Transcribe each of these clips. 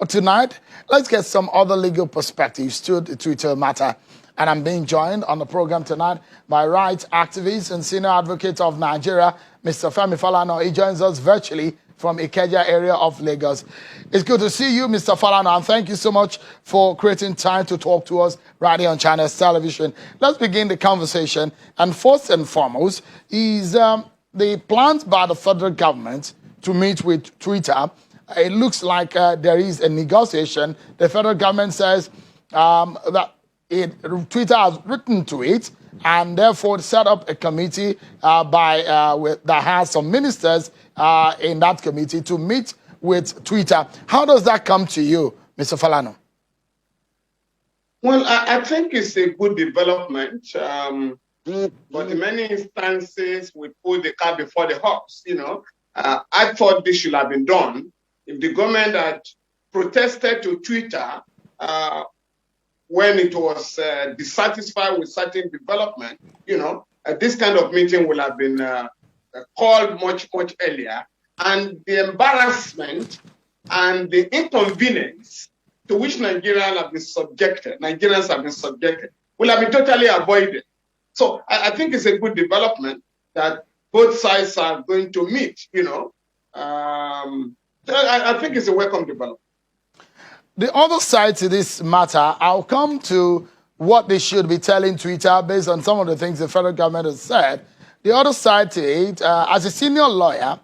But tonight, let's get some other legal perspectives to the Twitter matter. And I'm being joined on the program tonight by rights activist and senior advocate of Nigeria, Mr. FEMI FALANA. He joins us virtually from Ikeja area of Lagos. It's good to see you, Mr. FALANA, and thank you so much for creating time to talk to us right here on Channels Television. Let's begin the conversation. And first and foremost is the plans by the federal government to meet with Twitter. It looks like there is a negotiation. The federal government says that Twitter has written to it and therefore set up a committee that has some ministers in that committee to meet with Twitter. How does that come to you, Mr. Falana? Well, I think it's a good development, but in many instances we put the cart before the horse. I thought this should have been done if the government had protested to Twitter when it was dissatisfied with certain development. This kind of meeting would have been called much earlier, and the embarrassment and the inconvenience to which Nigerians have been subjected will have been totally avoided. So I think it's a good development that both sides are going to meet. I think it's a welcome development. The other side to this matter, I'll come to what they should be telling Twitter based on some of the things the federal government has said. The other side to it, as a senior lawyer,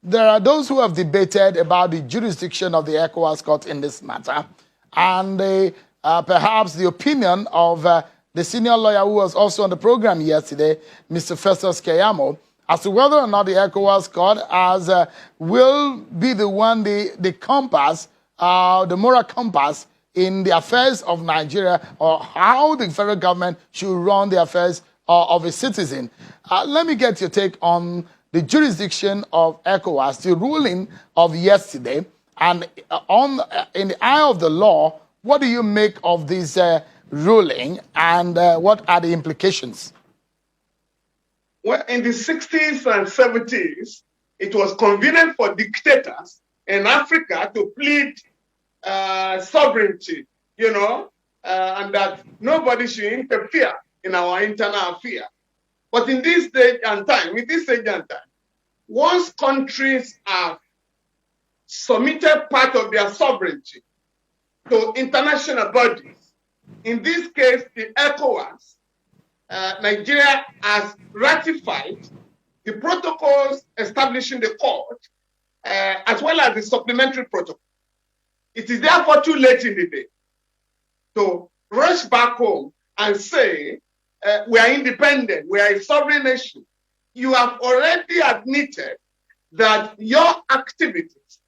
there are those who have debated about the jurisdiction of the ECOWAS court in this matter, and perhaps the opinion of the senior lawyer who was also on the program yesterday, Mr. Festus Keyamo, as to whether or not the ECOWAS court will be the one, the compass, the moral compass in the affairs of Nigeria, or how the federal government should run the affairs of a citizen. Let me get your take on the jurisdiction of ECOWAS, the ruling of yesterday, and in the eye of the law, what do you make of this ruling, and what are the implications? Well, in the 60s and 70s, it was convenient for dictators in Africa to plead sovereignty, and that nobody should interfere in our internal affairs. But in this stage and time, once countries have submitted part of their sovereignty to international bodies, in this case, the ECOWAS, Nigeria has ratified the protocols establishing the court, as well as the supplementary protocol. It is therefore too late in the day to rush back home and say, we are independent, we are a sovereign nation. You have already admitted that your activities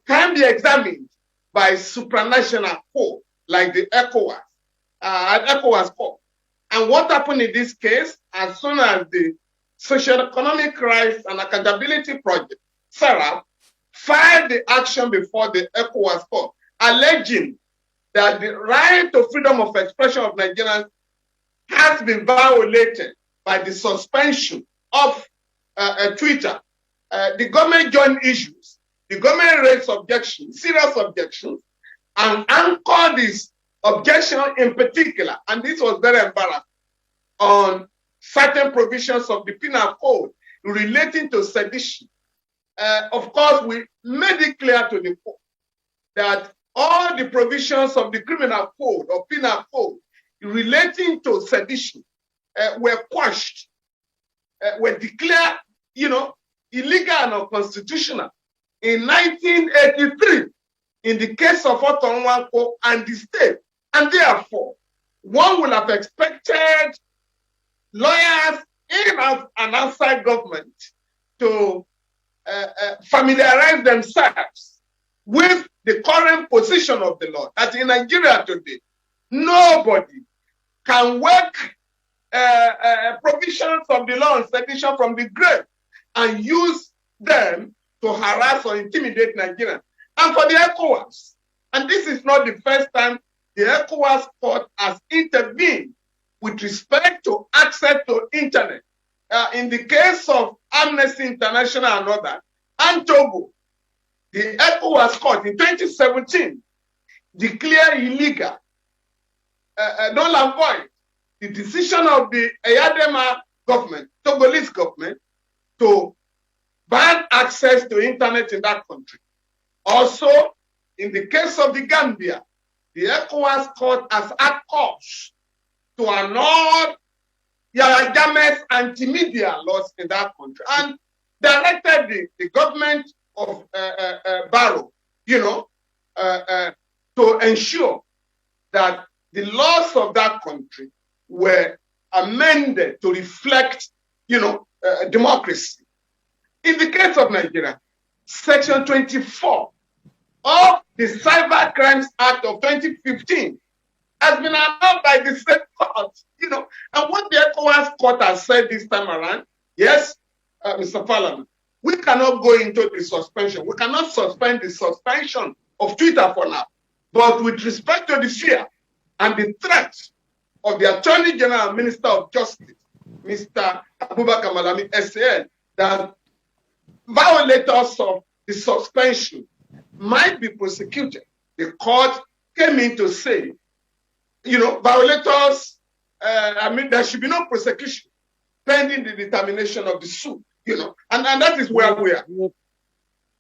can be examined by supranational court, like the ECOWAS court. And what happened in this case, as soon as the Socio-Economic Rights and Accountability Project, SERAP, filed the action before the ECOWAS court, alleging that the right to freedom of expression of Nigerians has been violated by the suspension of Twitter. The government joined issues. The government raised objections, serious objections, and anchored this objection in particular, and this was very embarrassing, on certain provisions of the penal code relating to sedition. Of course, we made it clear to the court that all the provisions of the criminal code or penal code relating to sedition were quashed, were declared, illegal and unconstitutional in 1983 in the case of Otonwanko and the state. And therefore, one would have expected lawyers in and outside government to familiarize themselves with the current position of the law. That in Nigeria today, nobody can work provisions of the law and sedition from the grave and use them to harass or intimidate Nigerians. And for the ECOWAS, and this is not the first time the ECOWAS court has intervened with respect to access to internet. In the case of Amnesty International and others, and Togo, The ECOWAS court in 2017 declared illegal, null and void, the decision of the Eyadema government, Togolese government, to ban access to internet in that country. Also, in the case of the Gambia, the ECOWAS court has had cause to annul Yahya Jammeh's anti-media laws in that country and directed the government of Barrow, to ensure that the laws of that country were amended to reflect, democracy. In the case of Nigeria, Section 24 of the Cyber Crimes Act of 2015 has been announced by the state court, and what the ECOWAS court has said this time around, yes, Mr. FALANA, we cannot go into the suspension. We cannot suspend the suspension of Twitter for now. But with respect to the fear and the threat of the Attorney General and Minister of Justice, Mr. Abubakar Malami, SAN, that violators of the suspension might be prosecuted. The court came in to say, violators, there should be no prosecution pending the determination of the suit, and that is where we are.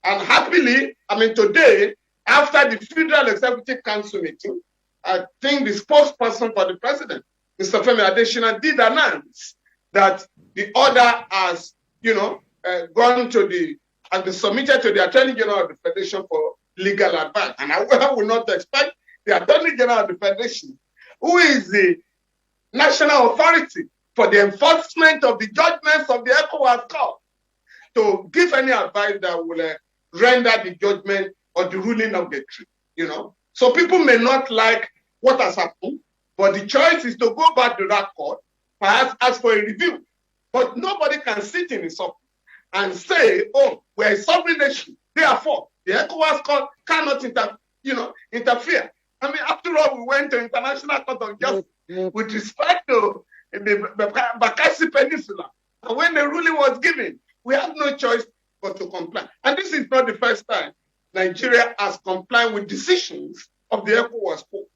And happily, today, after the Federal Executive Council meeting, I think the spokesperson for the president, Mr. FEMI Adesina, did announce that the order has, gone to and been submitted to the Attorney General of the Federation for legal advice. And I will not expect the Attorney General of the Federation, who is the national authority for the enforcement of the judgments of the ECOWAS court, to give any advice that will render the judgment or the ruling obligatory, So people may not like what has happened, but the choice is to go back to that court, perhaps ask for a review. But nobody can sit in his office and say, oh, we're a sovereign nation, therefore the ECOWAS court cannot interfere. After all, we went to International Court of Justice with respect to the Bakassi Peninsula. And when the ruling was given, we have no choice but to comply. And this is not the first time Nigeria has complied with decisions of the ECOWAS court.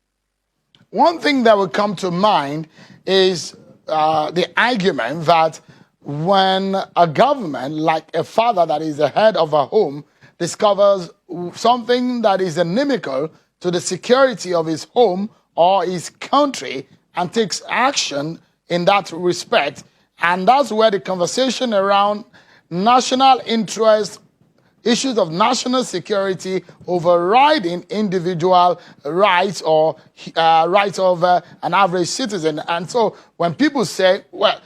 One thing that would come to mind is the argument that when a government, like a father that is the head of a home, discovers something that is inimical to the security of his home or his country and takes action in that respect, and that's where the conversation around national interest, issues of national security overriding individual rights or rights of an average citizen. And so when people say, well,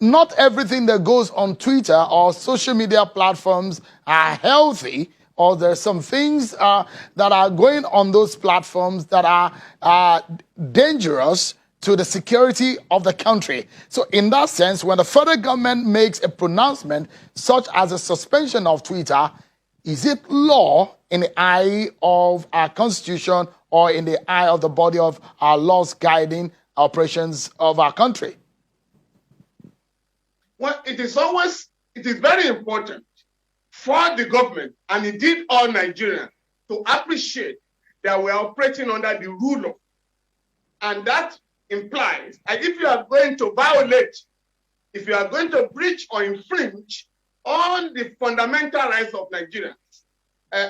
not everything that goes on Twitter or social media platforms are healthy, or there's some things that are going on those platforms that are dangerous to the security of the country. So in that sense, when the federal government makes a pronouncement such as a suspension of Twitter, is it law in the eye of our constitution or in the eye of the body of our laws guiding operations of our country? Well, it is very important for the government, and indeed all Nigerians, to appreciate that we are operating under the rule of law. And that implies that if you are going to violate, if you are going to breach or infringe on the fundamental rights of Nigerians,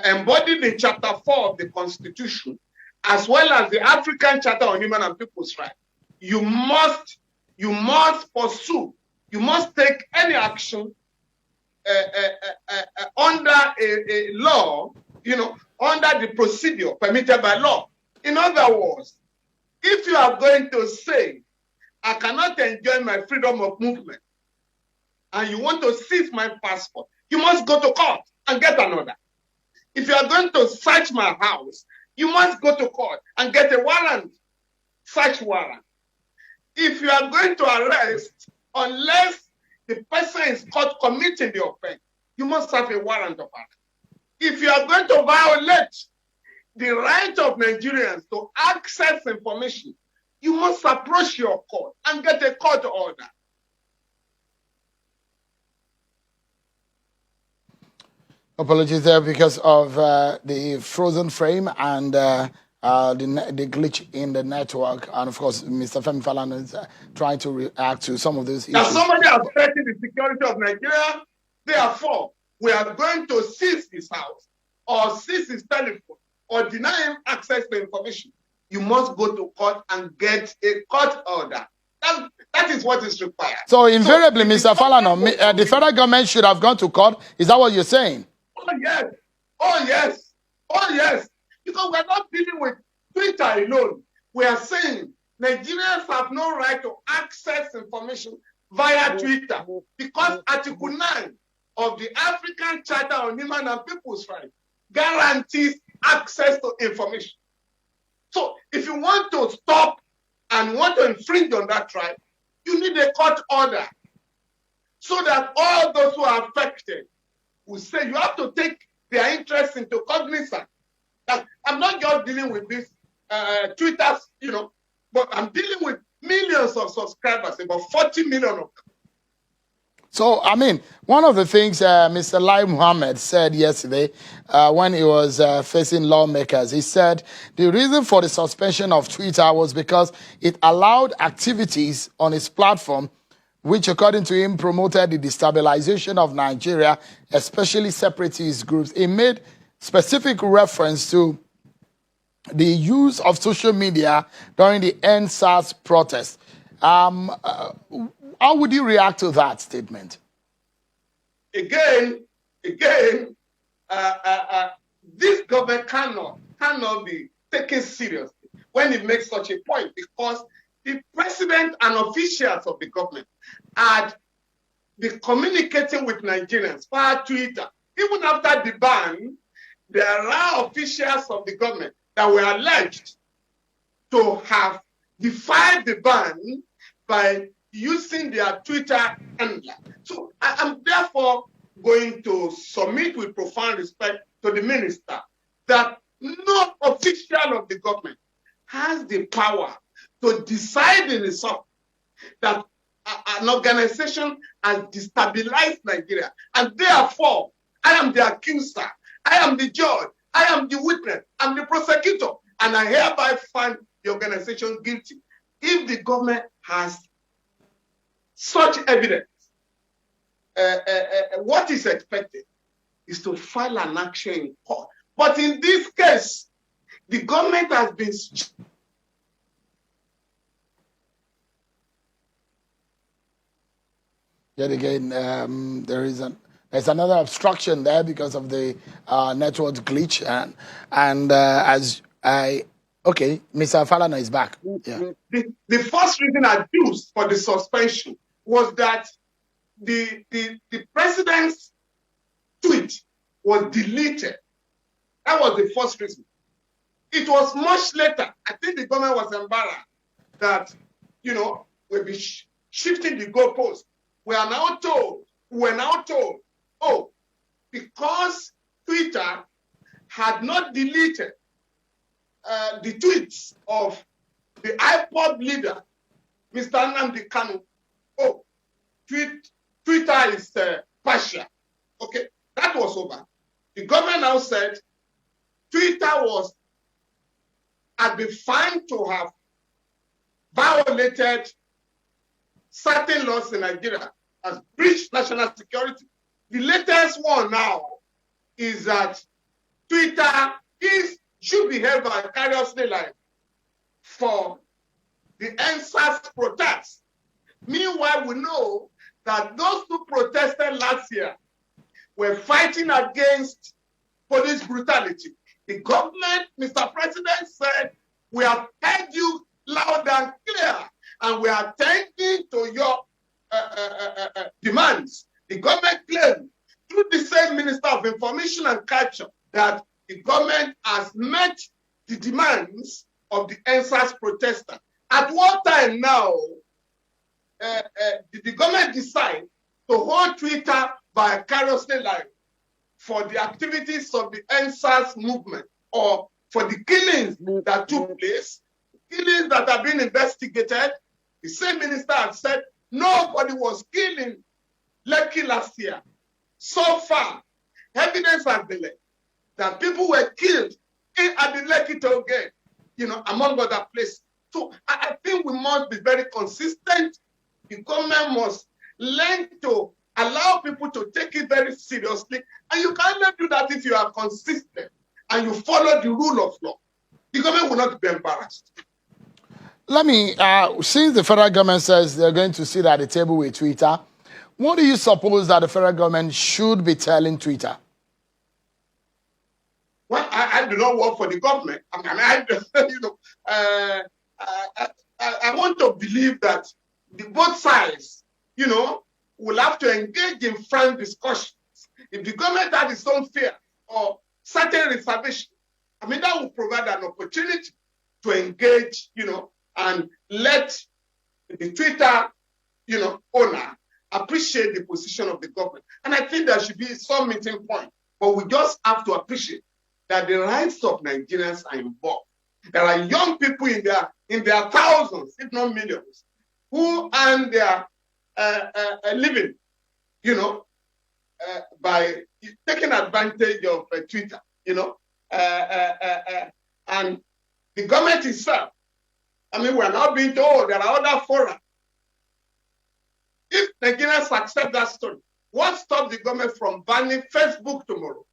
embodied in Chapter 4 of the Constitution, as well as the African Charter on Human and People's Rights, you must pursue, you must take any action under a law, under the procedure permitted by law. In other words, if you are going to say, I cannot enjoy my freedom of movement, and you want to seize my passport, you must go to court and get an order. If you are going to search my house, you must go to court and get a warrant, search warrant. If you are going to arrest, unless the person is caught committing the offense, you must have a warrant of arrest. If you are going to violate the right of Nigerians to access information, you must approach your court and get a court order. Apologies there because of the frozen frame and the glitch in the network. And of course, Mr. Femi Falana is trying to react to some of those Now, issues. somebody has threatened the security of Nigeria. Therefore, we are going to seize his house or seize his telephone or deny him access to information. You must go to court and get a court order. That is what is required. So invariably, Mr. Falana, the federal government should have gone to court. Is that what you're saying? Oh, yes. Oh, yes. Oh, yes. Because we're not dealing with Twitter alone. We are saying Nigerians have no right to access information via Twitter because Article 9 of the African Charter on Human and People's Rights guarantees access to information. So if you want to stop and want to infringe on that right, you need a court order so that all those who are affected will say you have to take their interests into cognizance. That I'm not just dealing with this Twitter, but I'm dealing with millions of subscribers, about 40 million of them. So, I mean, one of the things Mr. Lai Mohammed said yesterday when he was facing lawmakers, he said the reason for the suspension of Twitter was because it allowed activities on its platform which, according to him, promoted the destabilization of Nigeria, especially separatist groups. He made specific reference to the use of social media during the EndSARS protest. How would you react to that statement? Again, this government cannot be taken seriously when it makes such a point, because the president and officials of the government had been communicating with Nigerians via Twitter. Even after the ban, there are officials of the government that were alleged to have defied the ban by using their Twitter handler. So I am therefore going to submit with profound respect to the minister that no official of the government has the power to decide in itself that an organization has destabilized Nigeria. And therefore, I am the accuser, I am the judge, I am the witness, I'm the prosecutor, and I hereby find the organization guilty. If the government has such evidence, what is expected is to file an action in court. But in this case, the government has been... Yet again, there's another obstruction there because of the network glitch. Okay, Mr. Falana is back. Yeah. The first reason I used for the suspension was that the president's tweet was deleted. That was the first reason. It was much later. I think the government was embarrassed that, we'll be shifting the goalpost. We were now told, oh, because Twitter had not deleted the tweets of the IPOB leader, Mr. Nnamdi Kanu, oh, Twitter is partial. Okay, that was over. The government now said Twitter had been found to have violated certain laws in Nigeria, has breached national security. The latest one now is that Twitter should be held vicariously liable for the EndSARS protests. Meanwhile, we know that those who protested last year were fighting against police brutality. The government, Mr. President, said, we have heard you loud and clear, and we are tending to your demands. The government claimed through the same Minister of Information and Culture that the government has met the demands of the EndSARS protesters. At what time now did the government decide to hold Twitter vicariously liable for the activities of the EndSARS movement or for the killings that took place, killings that are being investigated? The same minister had said nobody was killed in Lekki last year. So far, evidence has been laid that people were killed at the Lekki toll gate, among other places. So I think we must be very consistent. The government must learn to allow people to take it very seriously. And you can only do that if you are consistent and you follow the rule of law. The government will not be embarrassed. Let me, since the federal government says they're going to sit at the table with Twitter, what do you suppose that the federal government should be telling Twitter? Well, I do not work for the government. I want to believe that both sides, will have to engage in frank discussions. If the government had its own fear or certain reservation, that will provide an opportunity to engage, and let the Twitter, owner appreciate the position of the government. And I think there should be some meeting point, but we just have to appreciate that the rights of Nigerians are involved. There are young people in their thousands, if not millions, who earn their living, by taking advantage of Twitter, and the government itself. We're not being told there are other fora. If Nigerians accept that story, what stops the government from banning Facebook tomorrow?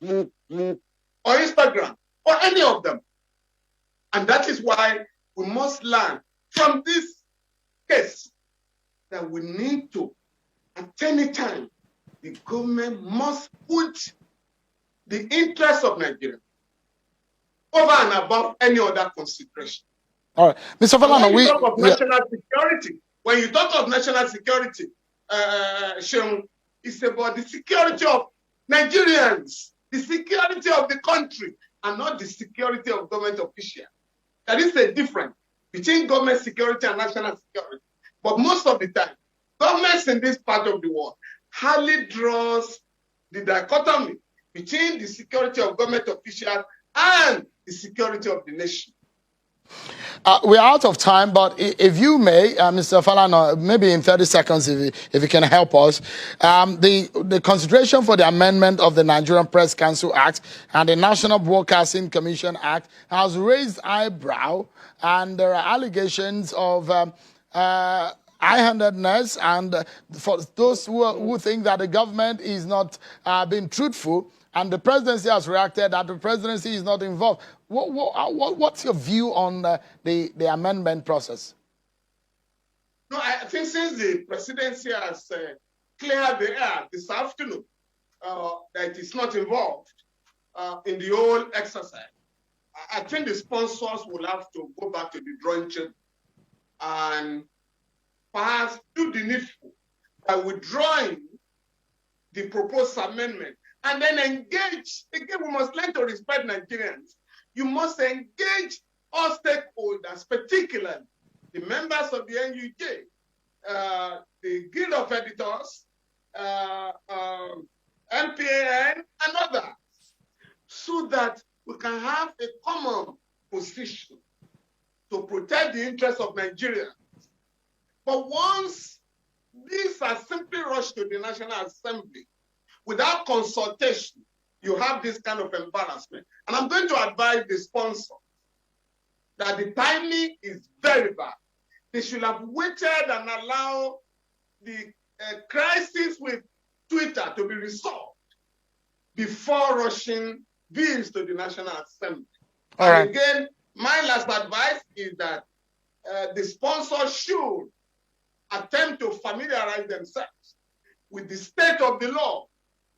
Or Instagram, or any of them? And that is why we must learn from this case that we need to, at any time, the government must put the interests of Nigeria over and above any other consideration. All right, Mr. Falana, when you talk of national security, when you talk of national security, Sean, it's about the security of Nigerians, the security of the country, and not the security of government officials. There is a difference between government security and national security. But most of the time, governments in this part of the world hardly draws the dichotomy between the security of government officials and the security of the nation. We're out of time, but if you may, Mr. Falana, maybe in 30 seconds, if you can help us, the consideration for the amendment of the Nigerian Press Council Act and the National Broadcasting Commission Act has raised eyebrow, and there are allegations of high-handedness, and for those who think that the government is not being truthful, and the presidency has reacted that the presidency is not involved. What's your view on the amendment process? No, I think since the presidency has cleared the air this afternoon, that it's not involved in the whole exercise, I think the sponsors will have to go back to the drawing table and perhaps do the needful by withdrawing the proposed amendment and then engage. Again, we must learn to respect Nigerians. You must engage all stakeholders, particularly the members of the NUJ, the Guild of Editors, MPAN, and others, so that we can have a common position to protect the interests of Nigerians. But once these are simply rushed to the National Assembly without consultation, you have this kind of embarrassment. And I'm going to advise the sponsor that the timing is very bad. They should have waited and allow the crisis with Twitter to be resolved before rushing bills to the National Assembly. All right. And again, my last advice is that the sponsor should attempt to familiarize themselves with the state of the law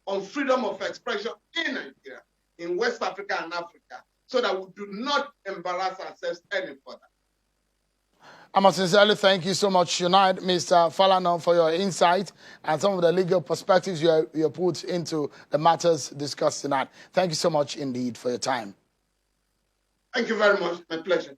on freedom of expression in Nigeria, in West Africa and Africa, so that we do not embarrass ourselves any further. I must sincerely thank you so much tonight, Mr. Falana, for your insight and some of the legal perspectives you put into the matters discussed tonight. Thank you so much indeed for your time. Thank you very much. My pleasure.